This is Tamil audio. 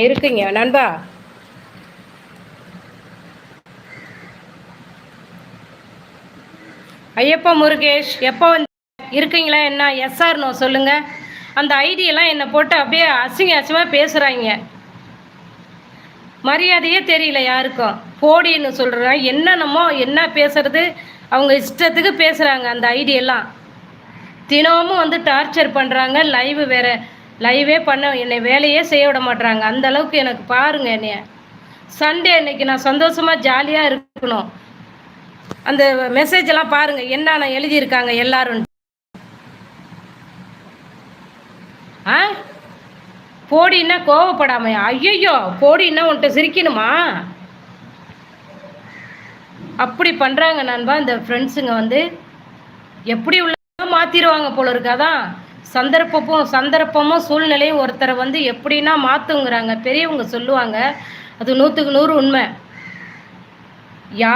இருக்குங்க நண்பா. ஐயப்பா முருகேஷ் எப்போ வந்து இருக்கீங்களா? என்ன எஸ்ஆர் நோ சொல்லுங்க. அந்த ஐடியெல்லாம் என்னை போட்டு அப்படியே அசிங்கமாக பேசுகிறாங்க. மரியாதையே தெரியல யாருக்கும். போடின்னு சொல்கிறேன், என்னென்னமோ என்ன பேசுறது, அவங்க இஷ்டத்துக்கு பேசுகிறாங்க. அந்த ஐடியெல்லாம் தினமும் வந்து டார்ச்சர் பண்ணுறாங்க. லைவே பண்ண என்னை வேலையே செய்ய விட மாட்டுறாங்க. அந்த அளவுக்கு எனக்கு பாருங்க. என்னைய சண்டே அன்னைக்கு நான் சந்தோஷமாக ஜாலியாக இருக்கணும். அந்த மெசேஜ் எல்லாம் பாருங்க, என்னென்ன எழுதியிருக்காங்க எல்லாரும். ஆ போடின்னா கோவப்படாமையா? ஐயோ, போடின்னா உன்கிட்ட சிரிக்கணுமா? அப்படி பண்ணுறாங்க நண்பா. இந்த ஃப்ரெண்ட்ஸுங்க வந்து எப்படி உள்ள மாற்றிடுவாங்க போல இருக்காதான். சந்தர்ப்பமும் சூழ்நிலையும் ஒருத்தரை வந்து எப்படின்னா மாற்றுங்கிறாங்க. பெரியவங்க சொல்லுவாங்க, அது 100க்கு 100 உண்மை.